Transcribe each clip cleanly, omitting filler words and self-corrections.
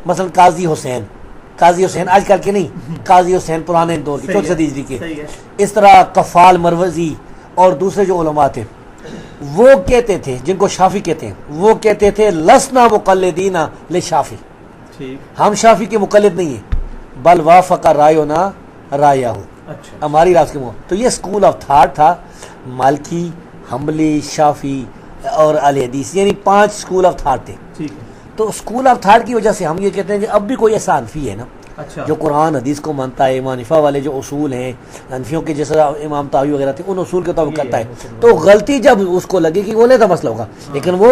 مثلا قاضی حسین آج کل کے نہیں، قاضی حسین پرانے دور کے 4 صدی ہجری کے. اس طرح قفال مروزی اور دوسرے جو علماء تھے وہ کہتے تھے، جن کو شافی کہتے ہیں، وہ کہتے تھے لسنا مقلدین لشافی، ہم شافی کے مقلد نہیں ہیں، بل وافق راینا رایہ، ہماری رات کے تو یہ اسکول آف تھاٹ تھا. مالکی، حنبلی، شافی اور اہل حدیث، یعنی 5 اسکول آف تھاٹ تھے. تو اسکول آف تھاٹ کی وجہ سے ہم یہ کہتے ہیں کہ اب بھی کوئی ایسا حنفی ہے نا جو قرآن حدیث کو مانتا ہے، امام حنیفہ والے جو اصول ہیں حنفیوں کے، جیسا امام طحاوی وغیرہ تھے، ان اصول کے طور کرتا ہے. تو غلطی جب اس کو لگے کہ وہ لیتا مسئلہ ہوگا، لیکن وہ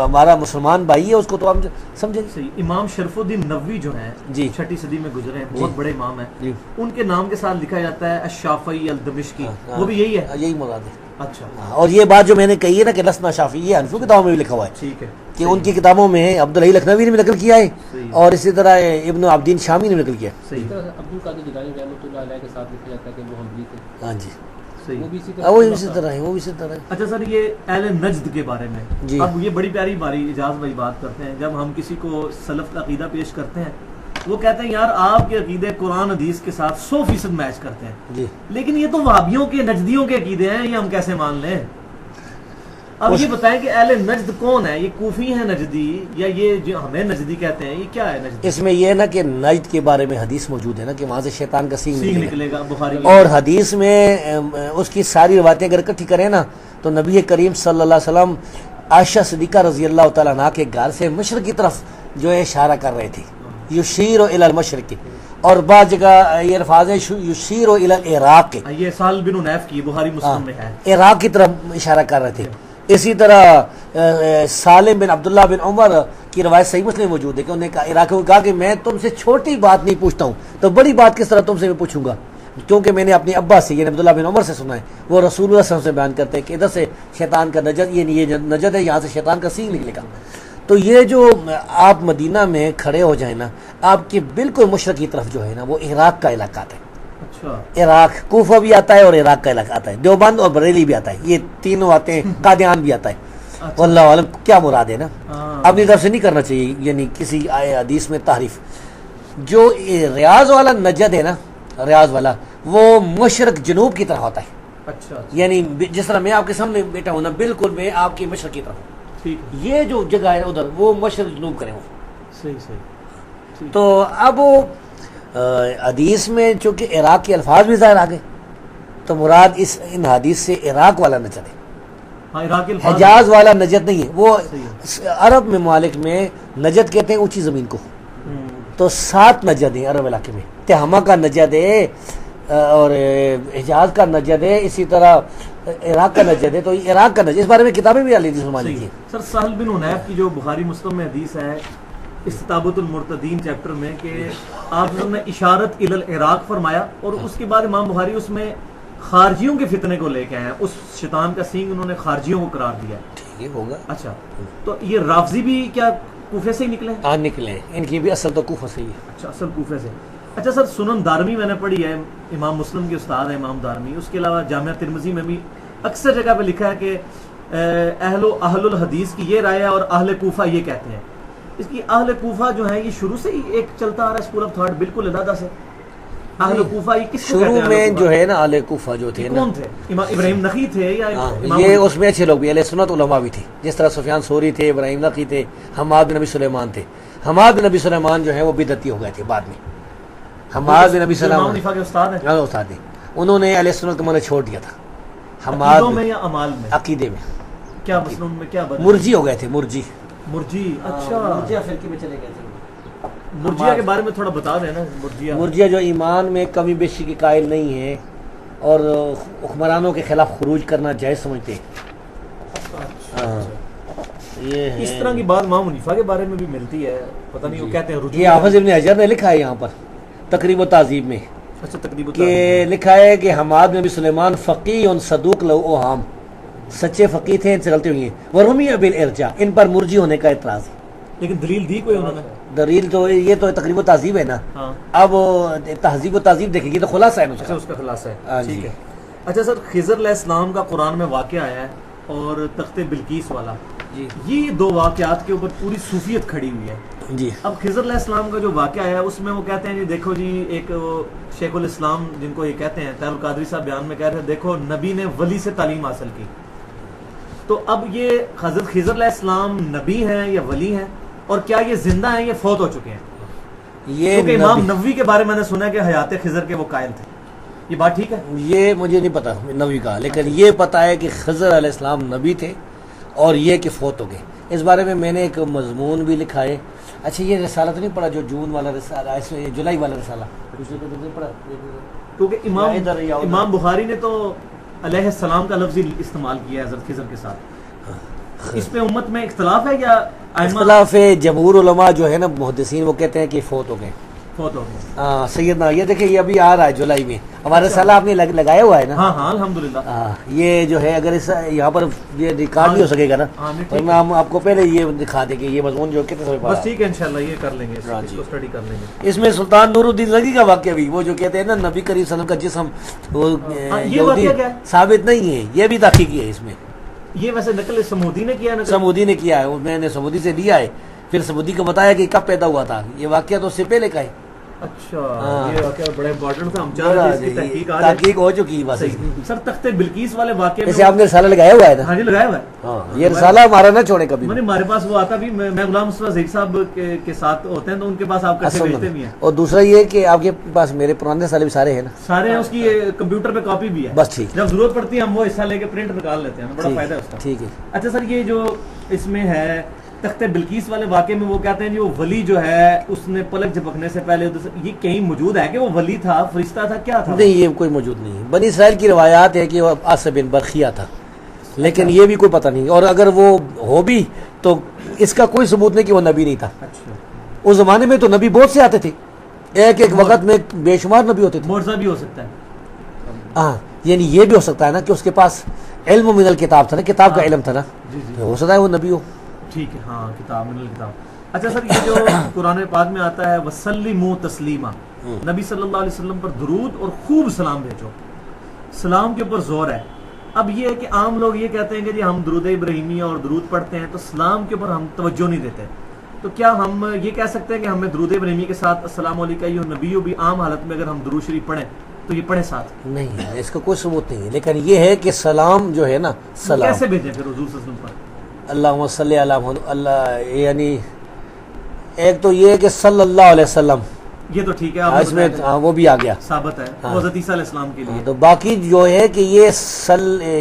ہمارا مسلمان بھائی ہے، اس کو تو ہم سمجھیں. امام شرف الدین نووی جو ہیں 6 صدی میں گزرے ہیں، بہت بڑے امام ہیں، ان کے نام کے ساتھ لکھا جاتا ہے الشافعی الدمشقی، وہ بھی یہی ہے؟ یہی مراد ہے. اچھا. اور یہ بات جو میں نے کہی ہے نا کہ لسنا شافی، یہ حنفیوں کی کتابوں میں بھی لکھا ہوا ہے. ٹھیک ہے کہ ان کی کتابوں میں عبدالحی لکھنوی نے بھی نقل کیا ہے، اور اسی طرح ابن عابدین شامی نے نقل کیا. عبد القادر جیلانی رحمۃ اللہ علیہ کے ساتھ لکھا جاتا ہے کہ وہ حنبلی تھے. ہاں جی، وہ بھی اسی طرح ہے، وہ بھی اسی طرح ہے. اچھا سر، یہ اہل نجد کے بارے میں جی، اب یہ بڑی پیاری باری اجاز بھائی بات کرتے ہیں. جب ہم کسی کو سلف کا عقیدہ پیش کرتے ہیں، وہ کہتے ہیں یار آپ کے عقیدے قرآن حدیث کے ساتھ 100% میچ کرتے ہیں جی، لیکن یہ تو وہابیوں کے نجدیوں کے عقیدے ہیں، یہ ہم کیسے مان لیں؟ اب یہ بتائیں کہ اہل نجد کون ہے؟ یہ کوفی ہیں نجدی، یا یہ جو ہمیں نجدی کہتے ہیں، یہ کیا ہے نجدی؟ اس میں یہ ہے نا کہ نجد کے بارے میں حدیث موجود ہے نا کہ وہاں سے شیطان کا سینگ نکلے گا، بخاری. اور حدیث میں اس کی ساری روایتیں اگر اکٹھی کریں نا تو نبی کریم صلی اللہ علیہ وسلم عائشہ صدیقہ رضی اللہ تعالیٰ عنہ کے گھر سے مشرق کی طرف جو ہے اشارہ کر رہے تھے، یشیر الی المشرق، اور بعض جگہ یہ الفاظ ہے یشیر الی العراق، یہ سال بن حنیف کی بخاری مسلم میں ہے، عراق کی طرف اشارہ کر رہے تھے. اسی طرح سالم بن عبداللہ بن عمر کی روایت صحیح مسلم موجود ہے کہ انہوں نے کہا عراق کو کہا کہ میں تم سے چھوٹی بات نہیں پوچھتا ہوں تو بڑی بات کس طرح تم سے میں پوچھوں گا، کیونکہ میں نے اپنے ابا سے یعنی عبداللہ بن عمر سے سنا ہے، وہ رسول اللہ صلی اللہ علیہ وسلم سے بیان کرتے ہیں کہ ادھر سے شیطان کا نجد، یہ نجد ہے، یہاں سے شیطان کا سینگ نکلے گا. تو یہ جو آپ مدینہ میں کھڑے ہو جائیں نا، آپ کے بالکل مشرق کی طرف جو ہے نا وہ عراق کا علاقہ آتا ہے. عراق، کوفہ بھی آتا ہے اور عراق کا علاقہ آتا ہے، دیوبند اور بریلی بھی آتا ہے، یہ تینوں آتے ہیں، قادیان بھی آتا ہے. واللہ عالم کیا مراد ہے نا، اپنی طرف سے نہیں کرنا چاہیے یعنی کسی حدیث میں تعریف. جو ریاض والا نجد ہے نا، ریاض والا وہ مشرق جنوب کی طرف ہوتا ہے. اچھا. یعنی جس طرح میں آپ کے سامنے بیٹھا ہوں نا، بالکل میں آپ کی مشرق کی طرف، یہ جو جگہ ہے ادھر وہ مشرق جنوب کرے ہوں. صحیح. تو اب حدیث میں چونکہ عراق کے الفاظ بھی ظاہر آ گئے تو مراد ان حدیث سے عراق والا نجد ہے، حجاز والا نجد نہیں ہے. وہ عرب ممالک میں نجد کہتے ہیں اونچی زمین کو، تو 7 نجد ہیں عرب علاقے میں. تہامہ کا نجد ہے اور حجاز کا نجد ہے، اسی طرح عراق کا نجد ہے. تو عراق کا نجد، اس بارے میں کتابیں بھی علی مسلمانی کی. سر سہل بن حنیف کی جو بخاری مسلم میں حدیث ہے استتابۃ المرتدین چیپٹر میں کہ آپ نے اشارت الی العراق فرمایا، اور اس کے بعد امام بخاری اس میں خارجیوں کے فتنے کو لے کے آئے ہیں، اس شیطان کا سینگ انہوں نے خارجیوں کو قرار دیا ہے. ٹھیک ہے، ہوگا. اچھا، تو یہ رافضی بھی کیا کوفے سے ہی نکلے؟ ہاں نکلے، ان کی بھی اصل تو کوفہ سے ہی ہے. اچھا، اصل کوفے سے. اچھا سر، سنن دارمی میں نے پڑھی ہے، امام مسلم کے استاد ہے امام دارمی. اس کے علاوہ جامعہ ترمذی میں بھی اکثر جگہ پہ لکھا ہے کہ اہل الحدیث کی یہ رائے ہے اور اہل کوفہ یہ کہتے ہیں. اس کی اہل کوفہ جو ہے یہ شروع سے ہی ایک چلتا آ رہا ہے اسکول آف تھاٹ بالکل علیحدہ سے. اہل کوفہ یہ کس کو کہتے ہیں؟ شروع میں جو ہے نا اہل کوفہ جو تھے نا، کون تھے؟ ابراہیم نخعی تھے یا یہ اس میں اچھے لوگ بھی اہل سنت علماء بھی تھے، جس طرح سفیان ثوری تھے، ابراہیم نخعی تھے، حماد بن نبی سلیمان تھے. حماد بن نبی سلیمان جو ہے وہ بدعتی ہو گئے تھے بعد میں. حماد بن نبی سلیمان کے استاد ہیں، استاد ہیں، انہوں نے اہل سنت کو چھوڑ دیا تھا. حماد میں یا اعمال میں؟ عقیدے میں. کیا مسلم میں کیا مرجی ہو گئے تھے، مرجی. اچھا، مرجیہ فرقے میں چلے گئے تھے. مرجیہ کے بارے میں تھوڑا بتا دیں نا. مرجیہ جو ایمان میں کمی بیشی کے قائل نہیں ہے اور حکمرانوں کے خلاف خروج کرنا جائز سمجھتے ہیں. یہ اس طرح کی بات امام حنیفہ کے بارے میں بھی ملتی ہے، پتہ نہیں وہ کہتے ہیں رجوع. یہ حافظ ابن حجر نے لکھا ہے یہاں پر تقریب و تہذیب میں. اچھا، تقریب و کہ لکھا ہے کہ حماد بن نبی سلیمان فقیہ صدوق لو اوہام، سچے فقیہ تھے، ان سے غلطی ہوئی ہیں. ورمی بالارجاء، ان پر مرجی ہونے کا اعتراض ہے. لیکن دلیل دی کوئی انہوں نے؟ دلیل تو یہ تو تقریب و تہذیب ہے نا. اب تہذیب و تہذیب دیکھیں گے تو خلاصہ ہے اس کا خلاصہ ہے. ٹھیک ہے. اچھا سر، خضر علیہ السلام کا قرآن میں واقعہ آیا ہے اور تخت بلقیس والا، جی یہ دو واقعات کے اوپر پوری صوفیت کھڑی ہوئی ہے. جی. اب خضر علیہ السلام کا جو واقعہ ہے اس میں وہ کہتے ہیں جی دیکھو جی ایک شیخ الاسلام جن کو یہ کہتے ہیں طاہر القادری صاحب بیان میں کہہ رہے ہیں دیکھو نبی نے ولی سے تعلیم حاصل کی. تو اب یہ حضرت خضر علیہ السلام نبی ہیں یا ولی ہیں اور کیا یہ زندہ ہیں یا فوت ہو چکے ہیں؟ یہ کیونکہ امام نووی کے بارے میں نے سنا ہے کہ حیات خضر کے وہ قائل تھے. یہ بات ٹھیک ہے؟ یہ مجھے نہیں پتا نبی کا، لیکن یہ پتا ہے کہ خضر علیہ السلام نبی تھے اور یہ کہ فوت ہو گئے. اس بارے میں نے ایک مضمون بھی لکھا ہے. اچھا یہ رسالہ تو نہیں پڑھا جو جون والا رسالہ، اس میں جولائی والا رسالہ نہیں پڑھا؟ کیونکہ امام بخاری نے تو علیہ السلام کا لفظ استعمال کیا ہے حضرت خضر کے ساتھ. اس پہ امت میں اختلاف ہے یا اختلاف ہے؟ جمہور علماء جو ہے نا محدثین وہ کہتے ہیں کہ فوت ہو گئے. فوت ہو گئے. ہاں سیدنا یہ دیکھیں یہ ابھی آ رہا ہے جولائی میں ہمارا رسالہ آپ نے لگایا ہوا ہے نا. ہاں ہاں الحمدللہ. یہ جو ہے اگر اس یہاں پر یہ ریکارڈ نہیں ہو سکے گا نا تو میں ہم آپ کو پہلے یہ دکھا دیں کہ یہ مضمون جو کتنے سمے بس ٹھیک ہے انشاءاللہ یہ کر لیں گے، اس کو اسٹڈی کر لیں گے. اس میں سلطان نور الدین زنگی کا واقعہ بھی، وہ جو کہتے ہیں نا نبی کریم صلی اللہ علیہ وسلم کا جسم وہ یہ واقعہ کیا ہے؟ ثابت نہیں ہے، یہ بھی تحقیقی ہے. اس میں یہ ویسے نقل سمودی نے کیا ہے؟ سمودی نے کیا ہے، میں نے سمودی سے لیا ہے، پھر سمودی کو بتایا کہ کب پیدا ہوا تھا. یہ واقعہ تو اس سے پہلے کا ہے. اچھا یہ واقعہ بڑا امپورٹنٹ تھا. ہم چاہ رہے تھے اس کی تحقیق ہو چکی ہے بس. سر تخت بلقیس والے واقعے جیسے آپ نے رسالہ لگایا ہوا ہے نا. ہاں جی لگایا ہوا ہے. ہاں یہ رسالہ ہمارا نہ چھوڑے کبھی. ہمارے پاس وہ آتا بھی، میں غلام مصطفیٰ زہیر صاحب کے ساتھ ہوتے ہیں تو ان کے پاس آپ کیسے بھیجتے بھی ہیں. اور دوسرا یہ کہ آپ کے پاس میرے پرانے رسالے بھی سارے ہیں نا. سارے ہیں، اس کی کمپیوٹر پہ کاپی بھی ہے. بس ٹھیک، جب ضرورت پڑتی ہے ہم وہ حصہ لے کے پرنٹ نکال لیتے ہیں، بڑا فائدہ ہے اس کا. ٹھیک ہے. اچھا سر یہ جو اس میں ہے تخت بلقیس والے واقعے میں وہ کہتے ہیں جی وہ ولی جو ہے اس نے پلک جھپکنے سے پہلے یہ کہیں موجود ہے کہ وہ ولی تھا، فرشتہ تھا، کیا تھا؟ نہیں یہ کوئی موجود نہیں ہے. بنی اسرائیل کی روایات ہے کہ وہ آصف بن برخیہ تھا، لیکن یہ بھی کوئی پتہ نہیں. اور اگر وہ ہو بھی تو اس کا کوئی ثبوت نہیں کہ وہ نبی نہیں تھا. اچھا اس زمانے میں تو نبی بہت سے آتے تھے، ایک ایک وقت میں بے شمار نبی ہوتے تھے. معجزہ بھی ہو سکتا ہے. ہاں یعنی یہ بھی ہو سکتا ہے نا کہ اس کے پاس علم من الکتاب تھا نا، کتاب کا علم تھا نا، ہو سکتا ہے وہ نبی ہو. ٹھیک ہے. ہاں کتاب من الکتاب. اچھا سر یہ جو قرآن پاک میں آتا ہے وسلموا تسلیما، نبی صلی اللہ علیہ وسلم پر درود اور خوب سلام بھیجو، سلام کے اوپر زور ہے. اب یہ ہے کہ عام لوگ یہ کہتے ہیں کہ جی ہم درود ابراہیمیہ اور درود پڑھتے ہیں تو سلام کے اوپر ہم توجہ نہیں دیتے. تو کیا ہم یہ کہہ سکتے ہیں کہ ہمیں درود ابراہیمی کے ساتھ السلام علیکم ایھا النبی بھی عام حالت میں اگر ہم درود شریف پڑھیں تو یہ پڑھیں ساتھ؟ نہیں اس کا کوئی ثبوت نہیں ہے، لیکن یہ ہے کہ سلام جو ہے نا سلام کیسے بھیجیں پھر حضور صلی اللہ علیہ وسلم پر؟ اللہم صلی علی محمد، اللہ یعنی ایک تو یہ ہے کہ صلی اللہ علیہ وسلم، یہ تو ٹھیک ہے اس میں وہ بھی آ گیا ثابت ہے وہ حضرت عیسیٰ علیہ السلام کے لیے. تو باقی جو ہے کہ یہ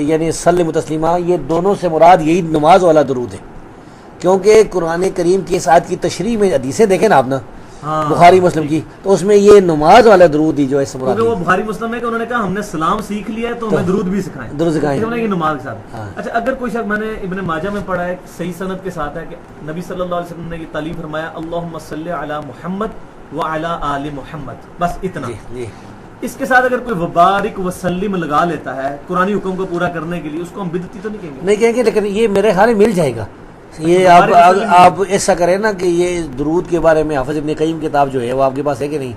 یعنی سلم تسلیمہ، یہ دونوں سے مراد یہی نماز والا درود ہے. کیونکہ قرآن کریم کی اس آیت کی تشریح میں حدیثیں دیکھیں نا آپ نا بخاری مسلم کی، تو اس میں یہ نماز والا درود ہی جو ہے مراد ہے. وہ بخاری مسلم ہے کہ انہوں نے کہا ہم نے سلام سیکھ لیا ہے تو ہمیں درود بھی سکھائیں، درود سکھائیں یہ نماز کے ساتھ. اچھا اگر کوئی شخص، میں نے ابن ماجہ میں پڑھا ہے صحیح سند کے ساتھ ہے کہ نبی صلی اللہ علیہ وسلم نے یہ تعلیم فرمایا اللہم صلی علی محمد وعلی آل محمد، بس اتنا. اس کے ساتھ اگر کوئی وبارک وسلم لگا لیتا ہے قرآنی حکم کو پورا کرنے کے لیے، اس کو ہم بدعتی تو نہیں کہیں گے؟ نہیں کہیں گے، لیکن یہ میرے خیال میں مل جائے گا. یہ آپ ایسا کریں نا کہ یہ درود کے بارے میں حافظ ابن قیم کتاب جو ہے وہ آپ کے پاس ہے کہ نہیں؟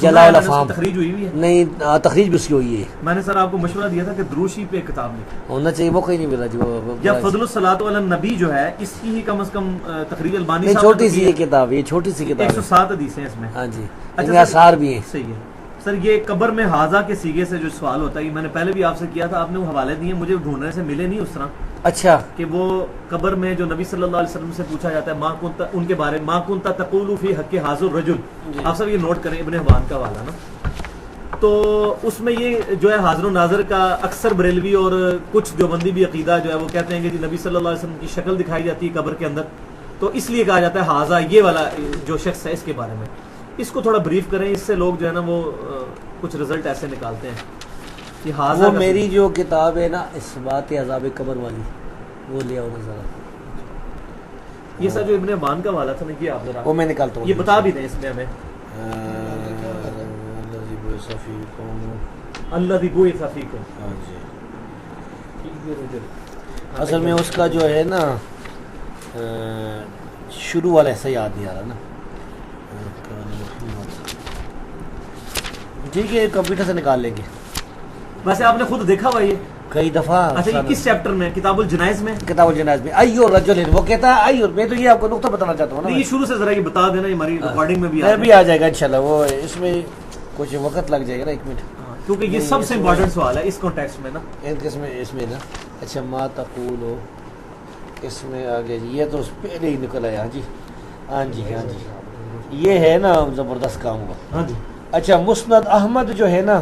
جلال الافہام تخریج ہوئی ہوئی ہے. نہیں تخریج بھی اس کی ہوئی ہے. میں نے سر آپ کو مشورہ دیا تھا کہ دروشی پہ کتاب لکھیں، ہونا چاہیے، وہ کہیں نہیں ملا جی. یا فضل الصلاۃ علی النبی جو ہے اس کی ہی کم از کم تخریج البانی صاحب، چھوٹی سی یہ کتاب، یہ چھوٹی سی کتاب 107 حدیثیں اس میں. ہاں جی اچھا آثار بھی ہیں. صحیح ہے سر. یہ قبر میں حاضہ کے سیگے سے جو سوال ہوتا ہے، یہ میں نے پہلے بھی آپ سے کیا تھا، آپ نے وہ حوالے دیے، مجھے ڈھونڈنے سے ملے نہیں اس طرح. اچھا کہ وہ قبر میں جو نبی صلی اللہ علیہ وسلم سے پوچھا جاتا ہے ما کنت، ان کے بارے ما کنت تقول فی حق حاضر رجل، آپ سب یہ نوٹ کریں ابن حبان کا حوالہ نا. تو اس میں یہ جو ہے حاضر و ناظر کا اکثر بریلوی اور کچھ دیوبندی بھی عقیدہ جو ہے وہ کہتے ہیں کہ نبی صلی اللہ علیہ وسلم کی شکل دکھائی جاتی ہے قبر کے اندر، تو اس لیے کہا جاتا ہے حاضہ یہ والا جو شخص ہے. اس کے بارے میں اس کو تھوڑا بریف کریں، اس سے لوگ جو ہے نا وہ کچھ رزلٹ ایسے نکالتے ہیں کہ حاضہ. وہ میری جو کتاب ہے نا اس بات عذاب قبر والی، وہ لے آؤ ذرا. یہ سر جو ابن حبان کا حوالہ تھا نا، یہ آپ ذرا وہ میں نکالتا ہوں، یہ بتا بھی دیں اس میں ہمیں. اللہ دی بوئی فیکم. اصل میں اس کا جو ہے نا شروع والا ایسا یاد نہیں آ رہا نا. ٹھیک ہے کمپیوٹر سے نکال لیں گے. ویسے آپ نے خود دیکھا ہوا یہ کئی دفعہ. اچھا یہ کس چیپٹر میں؟ کتاب الجنائز میں. کتاب الجنائز میں ایو رجل، وہ کہتا ہے ایو. میں تو یہ آپ کو نقطہ بتانا چاہتا ہوں نا. یہ شروع سے ذرا یہ بتا دینا، ہماری ریکارڈنگ میں بھی آ جائے گا انشاءاللہ. وہ اس میں کچھ وقت لگ جائے گا نا، 1 منٹ، کیونکہ یہ سب سے امپورٹنٹ سوال ہے اس کانٹیکسٹ میں نا. اس میں نا. اچھا ما تقولو، اس میں آگے جی، یہ تو پہلے ہی نکل آیا. جی ہاں جی ہاں جی، یہ ہے نا زبردست کام ہوا. ہاں جی. اچھا مسند احمد جو ہے نا،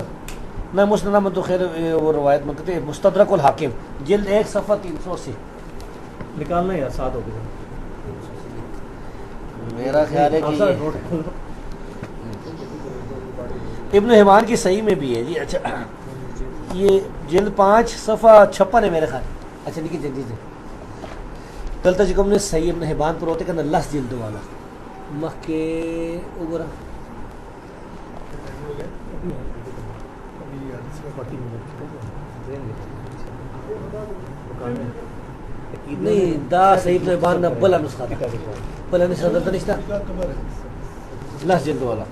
میں مسند احمد تو خیر وہ روایت میں کہتے ہیں. مستدرک الحاکم جلد 1 صفحہ 380. نکالنا یار، 7 ہو گئے. میرا خیال ہے کہ ابن حبان کی صحیح میں بھی ہے جی. اچھا یہ جلد 5 صفحہ 56 ہے میرے خیال. اچھا لکھیے جلدی سے. دلتا جی کم نے صحیح ابن حبان پر ہوتے کہ 10 جلد والا مخ کے اوبرا. نہیں دا صحیح ابن حبان نہ بلا نسخہ تھا، بلا نسخہ دلتا نہیں تھا 10 جلد والا.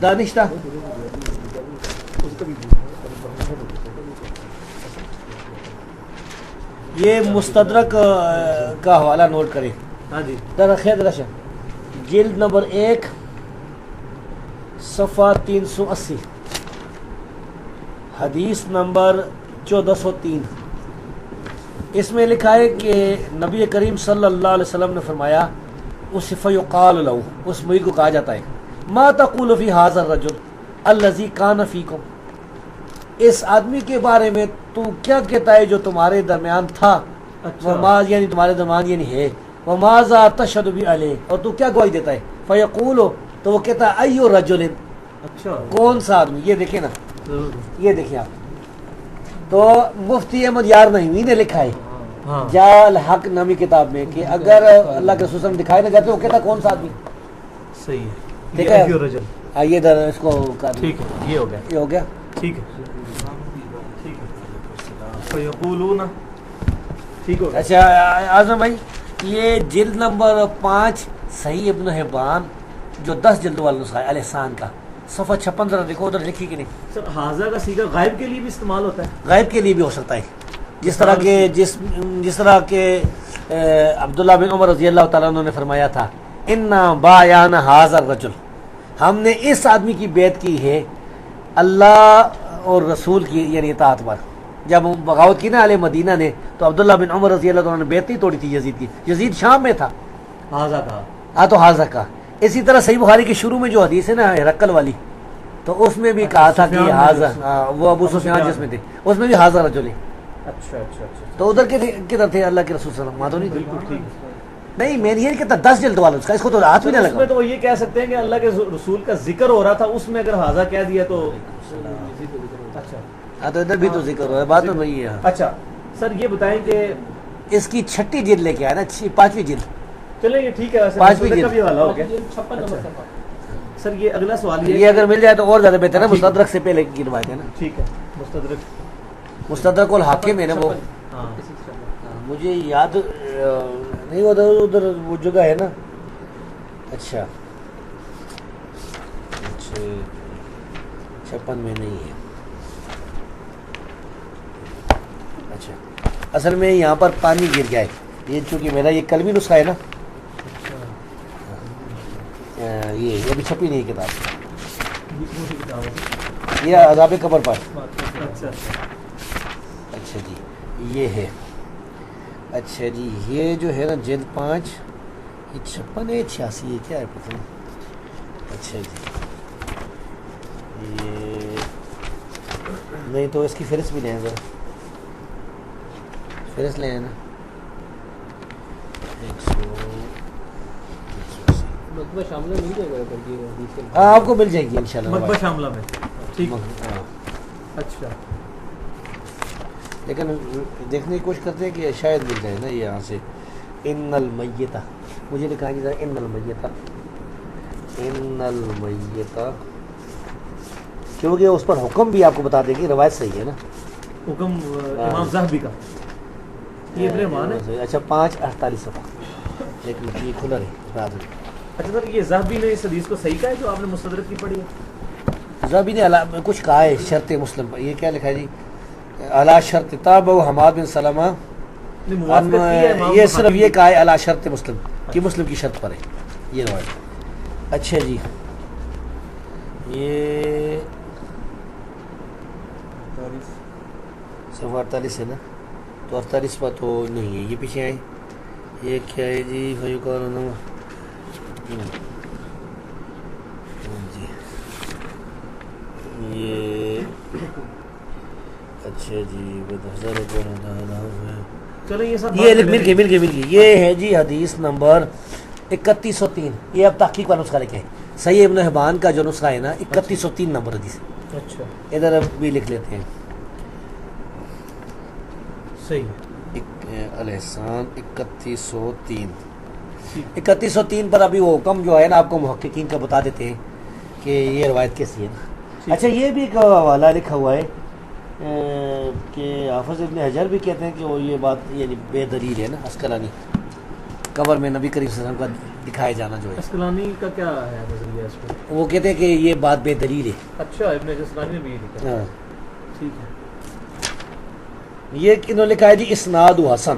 دانشتہ یہ مستدرک کا حوالہ نوٹ کریں. ہاں جی. درخت رشا جلد نمبر 1 صفحہ 380 حدیث نمبر 1403. اس میں لکھا ہے کہ نبی کریم صلی اللہ علیہ وسلم نے فرمایا اس فیقال لہو، اس مرید کو کہا جاتا ہے ما تقول فی ھذا الرجل الذی کان فیکم، اس آدمی کے بارے میں تو کیا کہتا ہے جو تمہارے درمیان تھا. وما یعنی تمہارے درمیان یعنی ہے. وماذا تشهد بی علیہ، اور تو کیا گواہی دیتا ہے. فیقول، تو وہ کہتا ہے ایو رجل، اچھا کون سا آدمی. یہ دیکھیں نا، یہ دیکھیں آپ. تو مفتی احمد یار نعیمی نے لکھا ہے جا الحق نامی کتاب میں کہ اگر اللہ کے رسول دکھائے نہ جاتے وہ کہتا کون سا آدمی. صحیح ہے. ٹھیک ہے. آئیے ادھر اس کو کر. ٹھیک ہے، یہ ہو گیا. یہ ہو گیا. ٹھیک ہے. فیقولون، ٹھیک ہو گیا. اچھا اعظم بھائی، یہ جلد نمبر 5 صحیح ابن حبان جو 10 جلد والا نسخہ ہے الاحسان کا، صفحہ 56 ذرا دیکھو ادھر لکھی کہ نہیں. سر حاضہ کا صیغہ غائب کے لیے بھی استعمال ہوتا ہے؟ غائب کے لیے بھی ہو سکتا ہے. جس طرح کہ عبداللہ بن عمر رضی اللہ تعالیٰ عنہ نے فرمایا تھا انا بایعنا ھذا الرجل، ہم نے اس آدمی کی بیعت کی ہے اللہ اور رسول کی یعنی اطاعت پر. جب بغاوت کی نا اہل مدینہ نے تو عبداللہ بن عمر رضی اللہ تعالیٰ نے بیعت نہیں توڑی تھی یزید کی. یزید شام میں تھا. حاضہ کا تو حاضہ کا. اسی طرح صحیح بخاری کے شروع میں جو حدیث ہے نا ہرقل والی، تو اس میں بھی کہا تھا کہ حاضہ، وہ ابو سفیان جس میں تھے اس میں بھی حاضہ رجل ہے. اچھا اچھا اچھا. تو ادھر کدھر تھے اللہ کے رسول صلی اللہ علیہ وسلم. بالکل ٹھیک ہے. نہیں میں نے یہ کہتا 10 جلد والا اس کا، اس کو تو ہاتھ بھی نہ اس میں لگا. تو وہ یہ کہہ سکتے ہیں کہ اللہ کے رسول کا ذکر ہو رہا تھا، اس میں اگر حاضہ کہہ دیا تو اچھا. ہاں تو ادھر بھی تو ذکر ہو رہا ہے، بات تو وہی ہے. اچھا سر یہ بتائیں کہ اس کی 6ٹھی جلد لے کے آیا نا، 5ویں جلد. چلیں یہ ٹھیک ہے، ویسے 5ویں کا جلد بھی حوالہ ہو گیا. 56 نمبر صفحہ. سر یہ اگلا سوال یہ اگر مل جائے تو اور زیادہ بہتر ہے. مستدرک سے پہلے کی روایت ہے نا. ٹھیک ہے. مستدرک مستدرک الحاکم ہے نا وہ. ہاں مجھے یاد نہیں، ادھر وہ جگہ ہے نا. اچھا 56 میں نہیں ہے. اچھا اصل میں یہاں پر پانی گر گیا ہے. یہ چونکہ میرا یہ کلمی نسخہ ہے نا، یہ ابھی چھپی نہیں کتاب. یہ عذاب قبر پر. اچھا جی یہ ہے. اچھا جی یہ جو ہے نا جلد 5 یہ 56 ہے 86 ہے کیا ہے پتہ نہیں. اچھا جی یہ نہیں تو اس کی فہرست بھی لیں ذرا. فہرست لیں نا. مکتبہ شاملہ مل جائے گا. ہاں آپ کو مل جائے گی انشاءاللہ مکتبہ شاملہ میں. ٹھیک. اچھا لیکن دیکھنے کی کوشش کرتے ہیں کہ شاید مل جائے نا یہاں سے. ان المیتہ مجھے لکھا جی ان المیتہ، ان المیتہ، کیونکہ اس پر حکم بھی آپ کو بتا دیں گے. روایت صحیح ہے نا. حکم امام ذہبی کا. یہ ابن مان ہے. اچھا 548 صفحہ. ایک منٹ یہ کھلا رہے. اچھا سر یہ زہبی نے اس حدیث کو صحیح کہا ہے جو آپ نے مستدرک کی پڑھی ہے؟ زبی نے کچھ کہا ہے شرط مسلم پر. یہ کیا لکھا ہے جی؟ علی شرط تابع حماد بن سلمہ. موافقت کی ہے امام یہ بخاری صرف کی. یہ کہا ہے علی شرط مسلم کہ مسلم کی شرط پر ہے یہ روایت. اچھا جی یہ صفحہ 48 ہے نا, تو 48 پر تو نہیں ہے, یہ پیچھے آئے. یہ کیا ہے جی فیقال جی یہ اچھا جی چلو یہ سب یہ مل گئی یہ ہے جی حدیث نمبر 3103. یہ اب تحقیق والا نسخہ لکھے ہیں, صحیح ابن حبان کا جو نسخہ ہے نا 3103 نمبر حدیث. اچھا ادھر اب بھی لکھ لیتے ہیں صحیح الاحسان 3103. 3103 پر ابھی وہ حکم جو ہے نا آپ کو محققین کا بتا دیتے ہیں کہ یہ روایت کیسی ہے نا. اچھا یہ بھی ایک حوالہ لکھا ہوا ہے کہ حافظ ابن حجر بھی کہتے ہیں کہ وہ یہ بات یعنی بے دلیل ہے نا. اسقلانی قبر میں نبی کریم صلی اللہ علیہ وسلم کا دکھائے جانا جو ہے, اسقلانی کا کیا ہے نظریہ اس پہ؟ وہ کہتے ہیں کہ یہ بات بے دلیل ہے. اچھا ابن اسقلانی نے بھی یہ لکھا. ہاں ٹھیک ہے. یہ کنہوں نے لکھا ہے جی اسناد و حسن.